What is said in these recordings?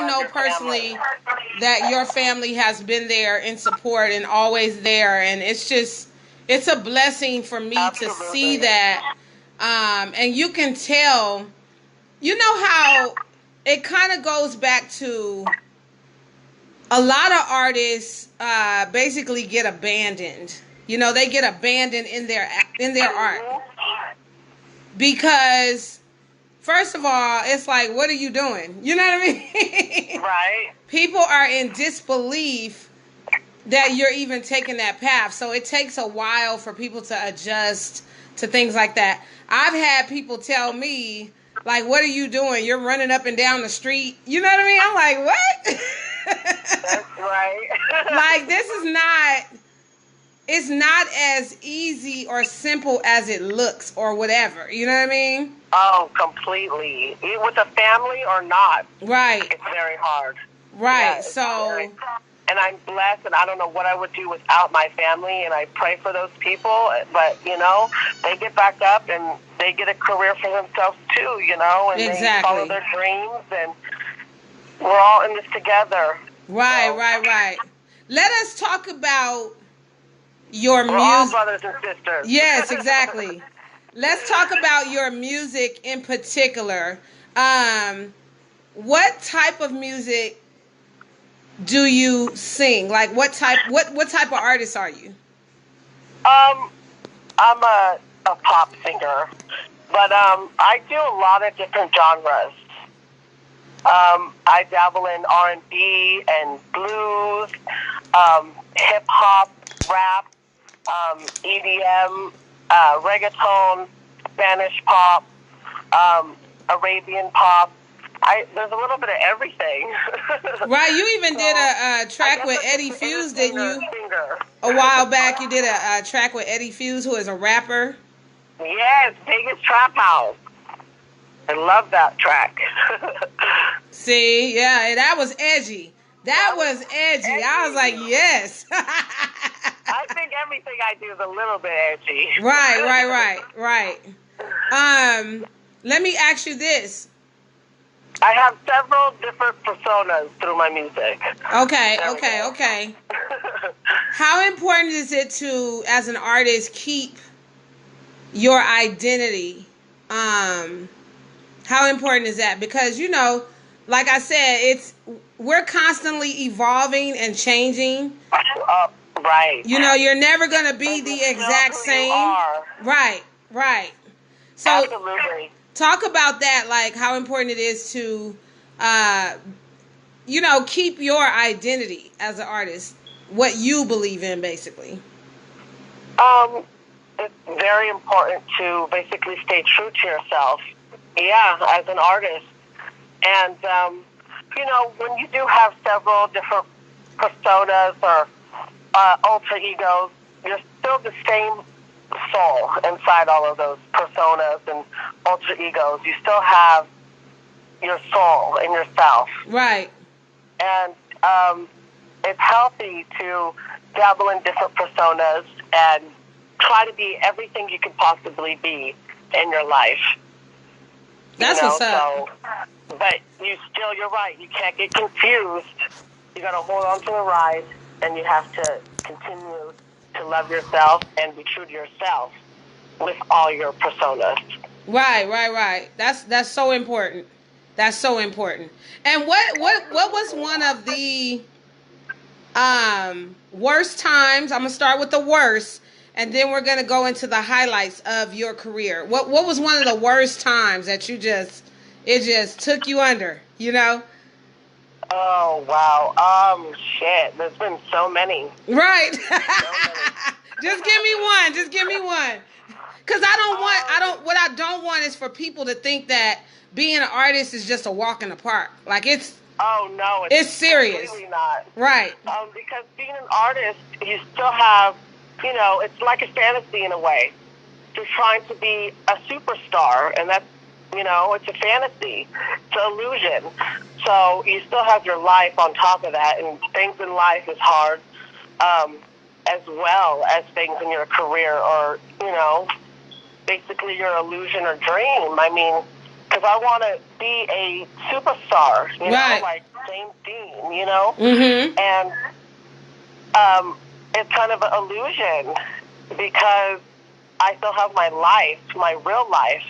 I know personally that your family has been there in support and always there, and it's a blessing for me to see Absolutely. that. And you can tell, you know how it kind of goes back to a lot of artists basically get abandoned. You know, they get abandoned in their art because first of all, it's like, what are you doing? You know what I mean? Right. People are in disbelief that you're even taking that path. So it takes a while for people to adjust to things like that. I've had people tell me, like, what are you doing? You're running up and down the street. You know what I mean? I'm like, what? That's right. Like, it's not as easy or simple as it looks or whatever. You know what I mean? Oh, completely. With a family or not, Right. it's very hard. Right. Yeah, it's So, very- and I'm blessed, and I don't know what I would do without my family, and I pray for those people, but, they get back up, and they get a career for themselves, too, and they follow Exactly. their dreams, and we're all in this together. right, So, right. Let us talk about your we're all music. brothers and sisters. Yes, exactly. Let's talk about your music in particular. What type of music do you sing? Like, what type of artist are you? Um, I'm a pop singer, but I do a lot of different genres. I dabble in R&B and blues, hip hop, rap, EDM, reggaeton, Spanish pop, Arabian pop. There's a little bit of everything. Right, you even So, did a I track guess with I'm Eddie just an Fuse, didn't entertainer, you? singer. A while back, you did a track with Eddie Fuse, who is a rapper. Yes, Vegas Trap House. I love that track. See, yeah, that was edgy. That was edgy. I was like, Edgy. yes. I think everything I do is a little bit edgy. Right. Let me ask you this. I have several different personas through my music. Okay. There we go. How important is it to, as an artist, keep your identity? How important is that? Because like I said, we're constantly evolving and changing. Right. You're never gonna be And the you're exact still who you same. are. Right. So Absolutely. talk about that, like how important it is to, keep your identity as an artist, what you believe in, basically. It's very important to basically stay true to yourself. Yeah, as an artist. And, when you do have several different personas or alter egos, you're still the same soul inside all of those personas and alter egos. You still have your soul in yourself. Right. And it's healthy to dabble in different personas and try to be everything you can possibly be in your life. That's what's up. So, but you're right. You can't get confused. You got to hold on to the ride, and you have to continue to love yourself and be true to yourself with all your personas. Right. That's so important. That's so important. And what was one of the worst times? I'm gonna start with the worst, and then we're gonna go into the highlights of your career. What was one of the worst times that it just took you under? Oh, wow. Shit. There's been so many. Right. So many. Just give me one. Cause what I don't want is for people to think that being an artist is just a walk in the park. Like it's serious. Completely not. Right. Because being an artist, you still have, it's like a fantasy in a way. You're trying to be a superstar, and that's, it's a fantasy. It's an illusion. So you still have your life on top of that, and things in life is hard, as well as things in your career or, basically your illusion or dream. I mean, because I want to be a superstar, you know, like James Dean, you know? Mm-hmm. And it's kind of an illusion because I still have my life, my real life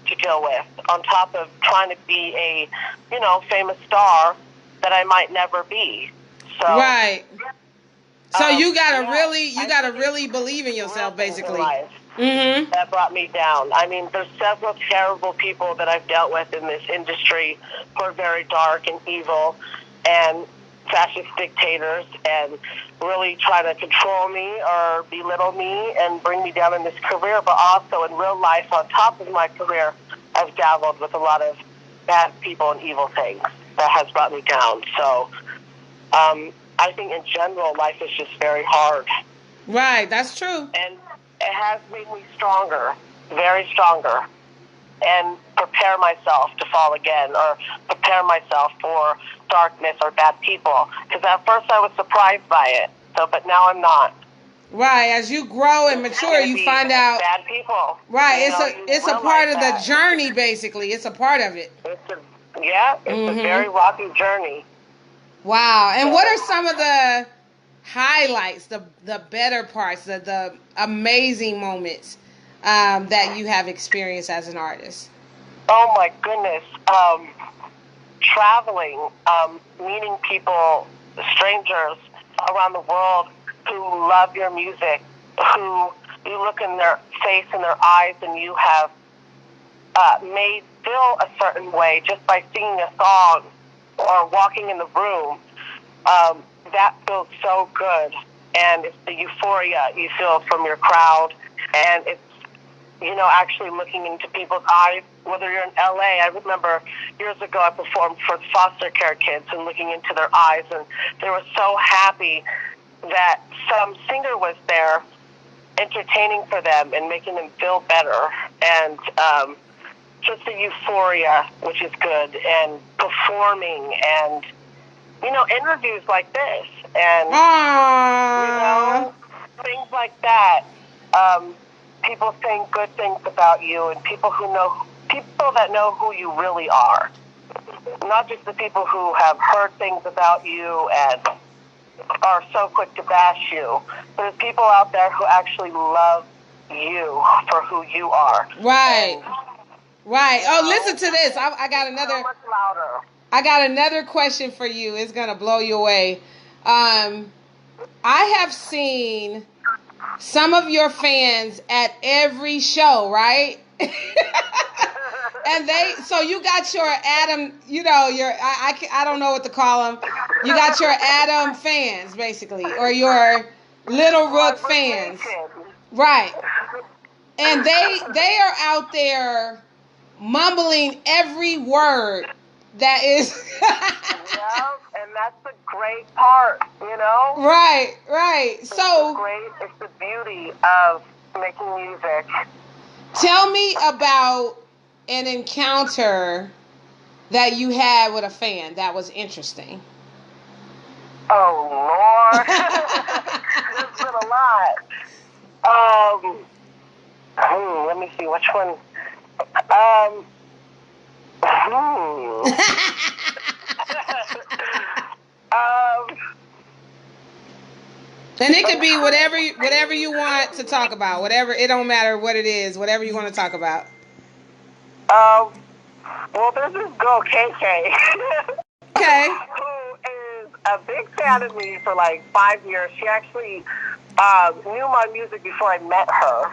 to deal with, on top of trying to be a, you know, famous star that I might never be. So, right. So you gotta really believe in yourself, basically. Mm-hmm. That brought me down. I mean, there's several terrible people that I've dealt with in this industry who are very dark and evil and fascist dictators and really try to control me or belittle me and bring me down in this career. But also in real life, on top of my career, I've dabbled with a lot of bad people and evil things that has brought me down. So I think in general, life is just very hard. Right, that's true. And it has made me stronger, very stronger, and prepare myself to fall again, or prepare myself for darkness or bad people. Because at first I was surprised by it, but now I'm not. Right, as you grow and mature, you find out bad people. Right, it's a part of the journey. Basically, it's a part of it. It's a very rocky journey. Wow, and what are some of the highlights, the better parts, the amazing moments that you have experienced as an artist? Oh my goodness. Traveling, meeting people, strangers around the world who love your music, who you look in their face and their eyes and you have made feel a certain way just by singing a song or walking in the room. That feels so good. And it's the euphoria you feel from your crowd. And it's, you know, actually looking into people's eyes, whether you're in LA. I remember years ago I performed for foster care kids and looking into their eyes, and they were so happy that some singer was there entertaining for them and making them feel better. And just the euphoria, which is good, and performing, and, you know, interviews like this, and, you know, things like that. People saying good things about you, and people that know who you really are. Not just the people who have heard things about you and are so quick to bash you. There's people out there who actually love you for who you are. Right. Right. Oh, listen to this. I got another. So much louder. I got another question for you. It's gonna blow you away. I have seen some of your fans at every show, right? And so you got your Adam, you know, I don't know what to call them. You got your Adam fans, basically, or your Lil Rheuk fans, right? And they are out there mumbling every word that is. Yeah, and that's the great part, you know? Right, right. So It's the beauty of making music. Tell me about an encounter that you had with a fan that was interesting. Oh, Lord. There's been a lot. Let me see, which one? And it could be whatever you want to talk about. Whatever, it don't matter what it is. Whatever you want to talk about. Well, there's this girl, KK. Okay. Who is a big fan of me for like 5 years. She actually knew my music before I met her.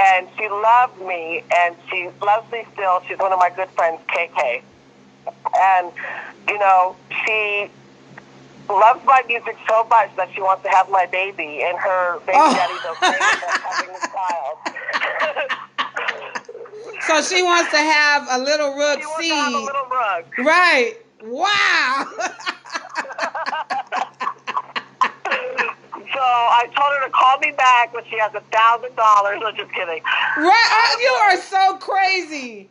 And she loved me, and she loves me still. She's one of my good friends, KK. And, you know, she loves my music so much that she wants to have my baby, and her baby daddy's okay with us having this child. So she wants to have a Lil Rheuk seed. She wants to have a Lil Rheuk. Right. Wow. So I told her to call me back when she has $1,000. I'm just kidding. Right. You are so crazy.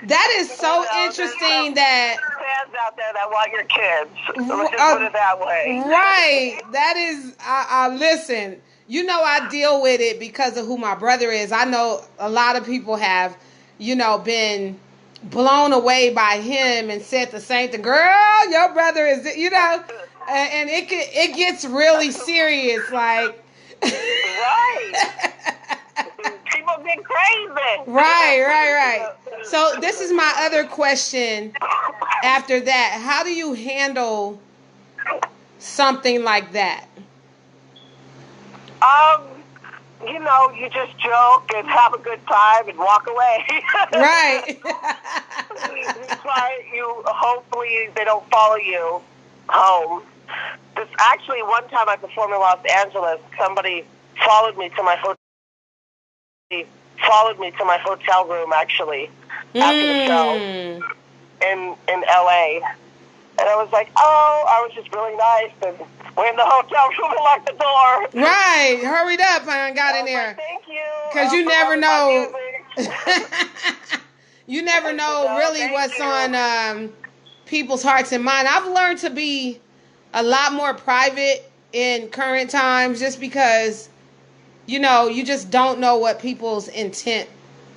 That is so interesting that fans out there that want your kids. Let's just put it that way. Right. That is. Listen. you know, I deal with it because of who my brother is. I know a lot of people have, you know, been blown away by him and said the same thing. Girl, your brother is, you know, and it gets really serious. Like, Right. People get crazy. Right. So this is my other question after that. How do you handle something like that? You know, you just joke and have a good time and walk away. Right. Hopefully they don't follow you home. This actually one time I performed in Los Angeles, somebody followed me to my hotel room actually after the show in LA. And I was like, oh, I was just really nice and went in the hotel room and locked the door. Right. Hurried up and got in there. Like, thank you. Because you never know. You never know really what's on people's hearts and minds. I've learned to be a lot more private in current times just because, you know, you just don't know what people's intent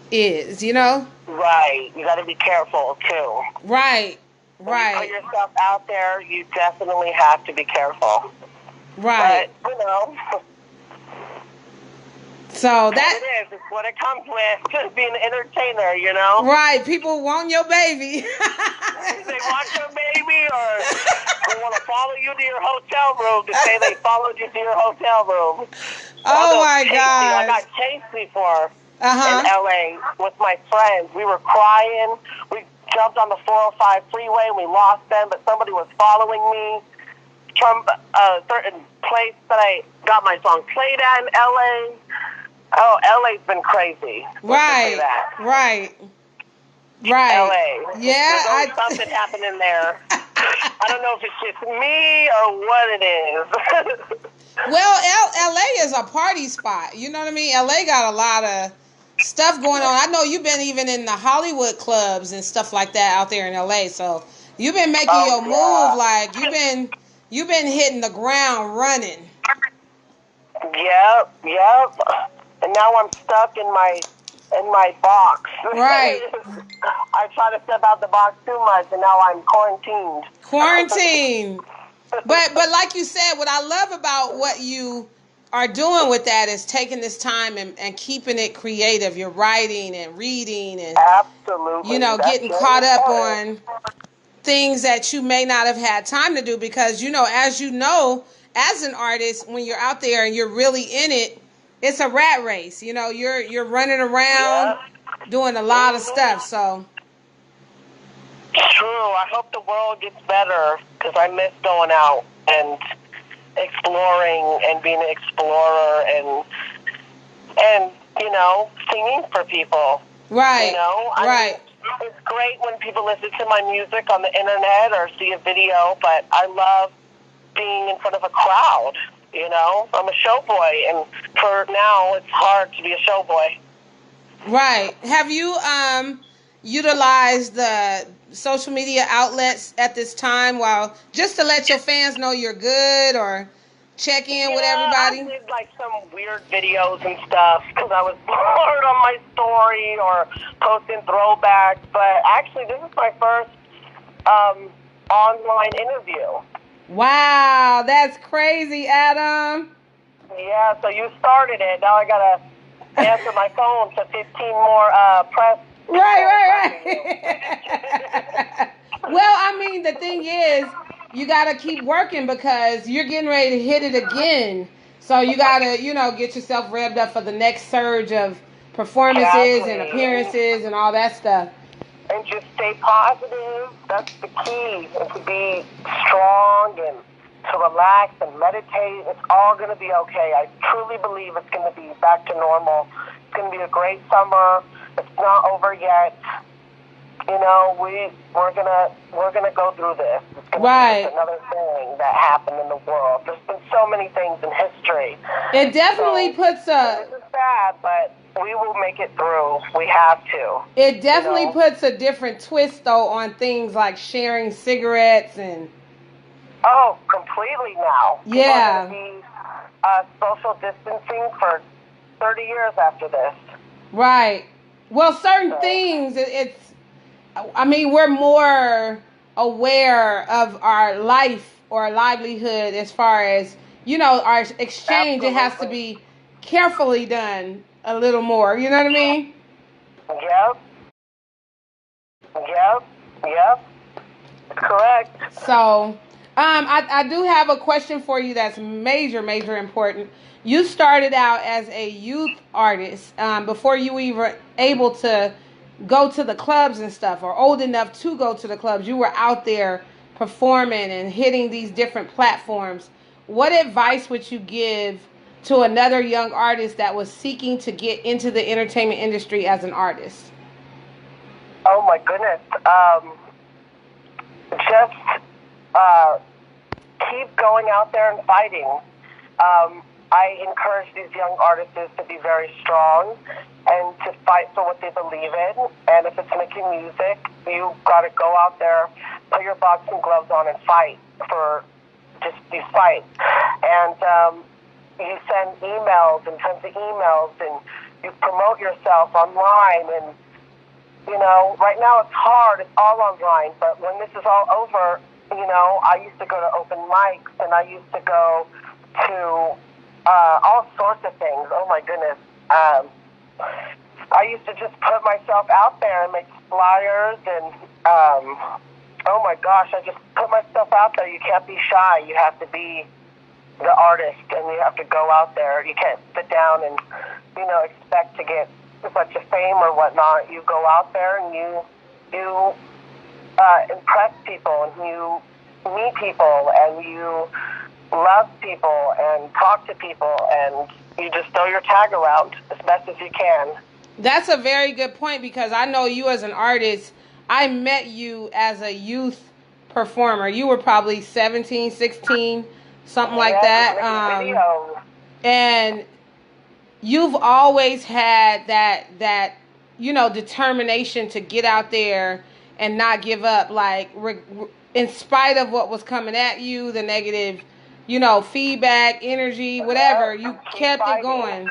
is, you know? Right. You got to be careful, too. Right. When you put yourself out there, you definitely have to be careful. Right. But, you know. So that it is. It's what it comes with. Just being an entertainer, you know? Right. People want your baby. They want your baby or they want to follow you to your hotel room to say they followed you to your hotel room. Oh, my God. I got chased before in LA with my friends. We were crying. We jumped on the 405 freeway and we lost them, but somebody was following me from a certain place that I got my song played at in LA. Oh, LA's been crazy. Right. LA. Yeah. There's always something happening there. I don't know if it's just me or what it is. Well, LA is a party spot. You know what I mean? LA got a lot of stuff going on. I know you've been even in the Hollywood clubs and stuff like that out there in LA. So you've been making your move. Like you've been hitting the ground running. Yep. And now I'm stuck in my box. Right. I try to step out the box too much, and now I'm quarantined. But like you said, what I love about what you are doing with that is taking this time and keeping it creative. You're writing and reading and absolutely, you know, getting caught up on things that you may not have had time to do because, you know, as an artist, when you're out there and you're really in it, it's a rat race. You know, you're running around doing a lot of stuff. So true. I hope the world gets better because I miss going out and exploring and being an explorer and you know, singing for people. Right. You know, it's great when people listen to my music on the internet or see a video, but I love being in front of a crowd. You know, I'm a show boy, and for now, it's hard to be a show boy. Right. Have you utilized the social media outlets at this time, just to let your fans know you're good or check in with everybody? I did like some weird videos and stuff because I was bored on my story or posting throwbacks. But actually, this is my first online interview. Wow, that's crazy, Adam. Yeah, so you started it. Now I gotta answer my phone to 15 more press. Right. Well, I mean, the thing is, you gotta keep working because you're getting ready to hit it again. So you gotta, you know, get yourself revved up for the next surge of performances and appearances and all that stuff. And just stay positive. That's the key. And to be strong and to relax and meditate. It's all going to be okay. I truly believe it's going to be back to normal. It's going to be a great summer. It's not over yet. You know, we're gonna go through this. It's gonna be just another thing that happened in the world. There's been so many things in history. It definitely puts a. This is sad, but we will make it through. We have to. It definitely puts a different twist, though, on things like sharing cigarettes and. Oh, completely now. Yeah. social distancing for 30 years after this. Right. Well, certain things, I mean, we're more aware of our life or livelihood as far as, our exchange. Absolutely. It has to be carefully done a little more. You know what I mean? Yep. Yep. Yep. Correct. So, I do have a question for you that's major, major important. You started out as a youth artist before you were even able to go to the clubs and stuff, or old enough to go to the clubs. You were out there performing and hitting these different platforms. What advice would you give to another young artist that was seeking to get into the entertainment industry as an artist? Oh my goodness. Just keep going out there and fighting. I encourage these young artists to be very strong and to fight for what they believe in. And if it's making music, you got to go out there, put your boxing gloves on, and fight for just these fights. And you send emails and tons of emails, and you promote yourself online. And right now it's hard. It's all online. But when this is all over, I used to go to open mics, and I used to go to all sorts of things. Oh my goodness. I used to just put myself out there and make flyers, and oh my gosh, I just put myself out there. You can't be shy. You have to be the artist, and you have to go out there. You can't sit down and expect to get a bunch of fame or whatnot. You go out there and you impress people, and you meet people, and you love people and talk to people, and you just throw your tag around as best as you can. That's a very good point, because I know you as an artist. I met you as a youth performer. You were probably 17, 16, something like that. And you've always had that determination to get out there and not give up, like in spite of what was coming at you, the negative feedback, energy, whatever. You kept it going.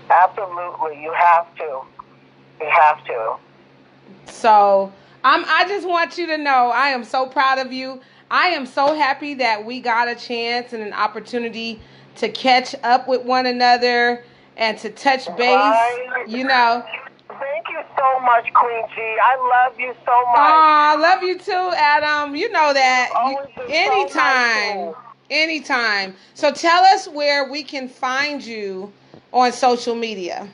Absolutely. You have to. You have to. So I just want you to know I am so proud of you. I am so happy that we got a chance and an opportunity to catch up with one another and to touch base. Thank you so much, Queen G. I love you so much. I love you too, Adam. You know that. Anytime. So tell us where we can find you on social media.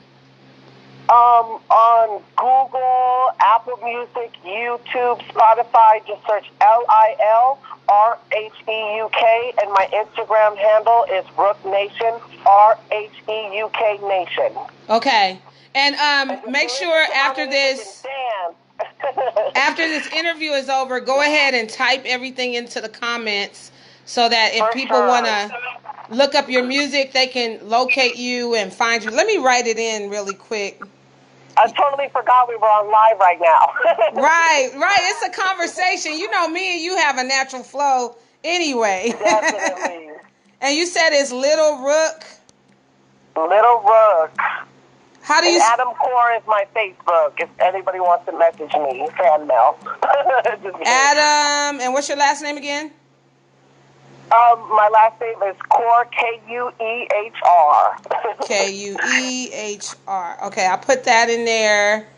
On Google, Apple Music, YouTube, Spotify, just search LILRHEUK, and my Instagram handle is Rheuk Nation, RHEUK Nation. Okay. And make sure after this interview is over, go ahead and type everything into the comments so that if people want to look up your music, they can locate you and find you. Let me write it in really quick. I totally forgot we were on live right now. Right. It's a conversation. Me and you have a natural flow anyway. Definitely. And you said it's Lil Rheuk? Lil Rheuk. How do you... Adam Core is my Facebook, if anybody wants to message me. Fan mail. Adam, and what's your last name again? My last name is Core, Kuehr. Kuehr. Okay, I'll put that in there.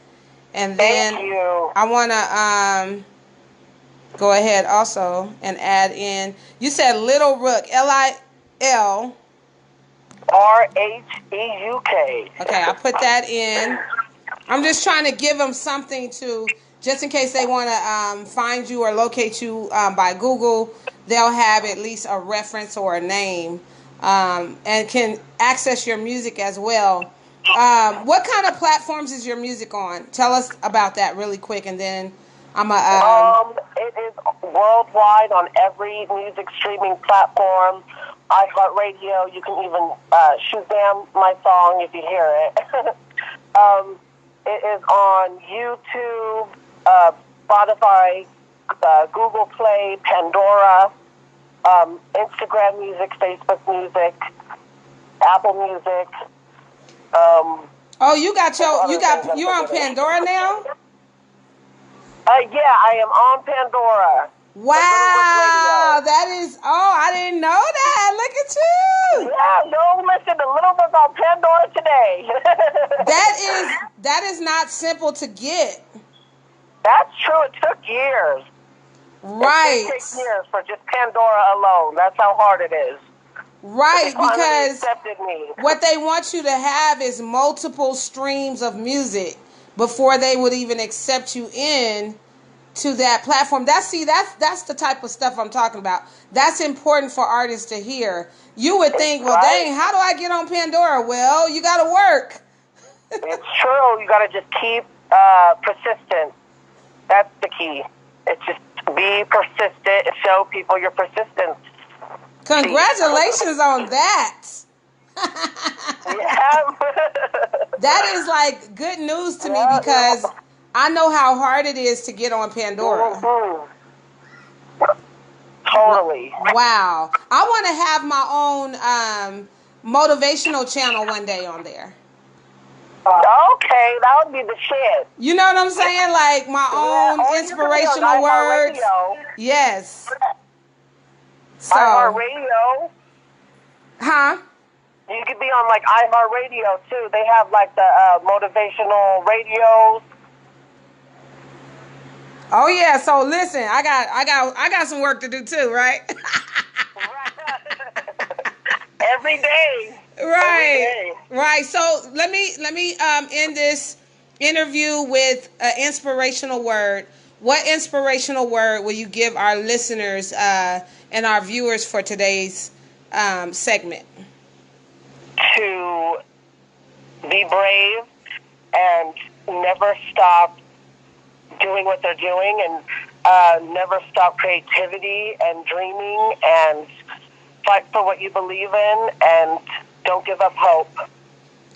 And then Thank you. I want to go ahead also and add in. You said Lil Rheuk, LIL RHEUK. Okay, I put that in. I'm just trying to give them something to, just in case they want to find you or locate you by Google, they'll have at least a reference or a name and can access your music as well. What kind of platforms is your music on? Tell us about that really quick, and then I'm a... It is worldwide on every music streaming platform. iHeartRadio, you can even Shazam my song if you hear it. It is on YouTube, Spotify, Google Play, Pandora, Instagram Music, Facebook Music, Apple Music. Oh, you're on Pandora now? Yeah, I am on Pandora. Wow, that is, I didn't know that. Look at you. Yeah, go listen to Little Rheuk on Pandora today. That is not simple to get. That's true. It took years. Right. It took years for just Pandora alone. That's how hard it is. Right, because accepted me. What they want you to have is multiple streams of music before they would even accept you in to that platform. That's the type of stuff I'm talking about. That's important for artists to hear. You would think, well, dang, how do I get on Pandora? Well, you got to work. It's true. You got to just keep persistent. That's the key. It's just be persistent and show people your persistence. Congratulations on that. Yeah. That is like good news to me because I know how hard it is to get on Pandora. Mm-hmm. Totally. Wow. I want to have my own motivational channel one day on there. Okay, that would be the shit. You know what I'm saying? Like my own inspirational words. Yes. So. iHeartRadio. Huh? You could be on like iHeartRadio too. They have like the motivational radios. Oh yeah. So listen, I got some work to do too, right? Every day. Right. Right. So let me end this interview with an inspirational word. What inspirational word will you give our listeners and our viewers for today's segment? To be brave and never stop doing what they're doing, and never stop creativity and dreaming, and fight for what you believe in, and don't give up hope.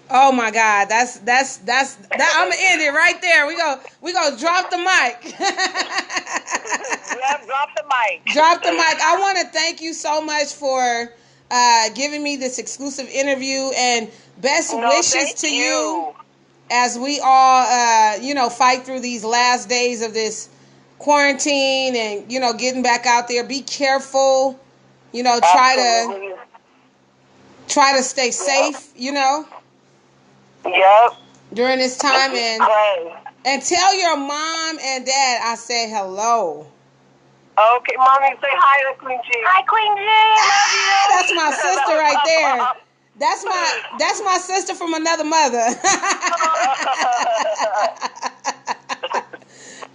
Oh my God, that's I'm gonna end it right there. We go drop the mic. Yeah, drop the mic. Drop the mic. I want to thank you so much for giving me this exclusive interview, and best wishes to you as we all fight through these last days of this quarantine and getting back out there. Be careful. Try to stay safe. Yep. During this time, and tell your mom and dad I said hello. Okay, Mommy, say hi to Queen G. Hi, Queen G. That's my sister right there. That's my sister from another mother.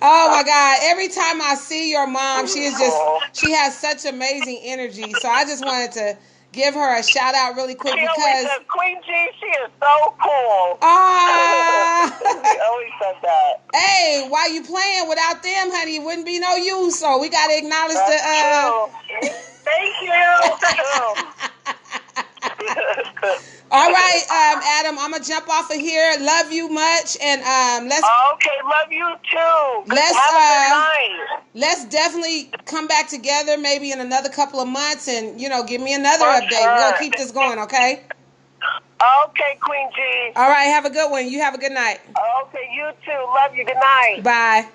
Oh my God! Every time I see your mom, she has such amazing energy. So I just wanted to give her a shout out really quick because Queen G, she is so cool. She always said that. Hey, while you playing without them, honey, it wouldn't be no use. So we gotta acknowledge true. Thank you. All right, Adam, I'm gonna jump off of here. Love you much, and let's. Okay, love you too. Let's have a good night. Let's definitely come back together, maybe in another couple of months, and give me another update. Sure. We're gonna keep this going, okay? Okay, Queen G. All right, have a good one. You have a good night. Okay, you too. Love you. Good night. Bye.